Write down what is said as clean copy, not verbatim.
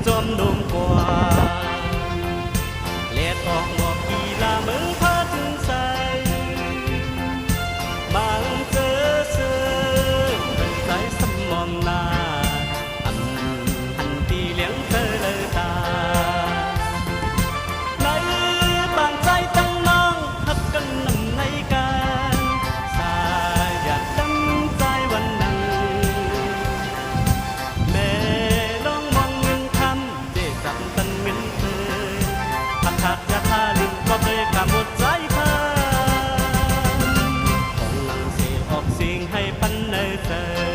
จอมโดมกว่าเลียดออกหมอกกีฬาเมืองพัดใสบางเจอเสือใจสมองนาหันตีเลี้ยงเธอเลยตาในบางใจตั้งน้องหักกันนำในการสายอยากตั้งใจวันนั้นแม่น้องมองเงินคำเจ๊จับตันเงินเธอหักยาทาลิงก็เลยกำหมดใจเธอของหลังเสียออกเสียงให้ปันเนยเธอ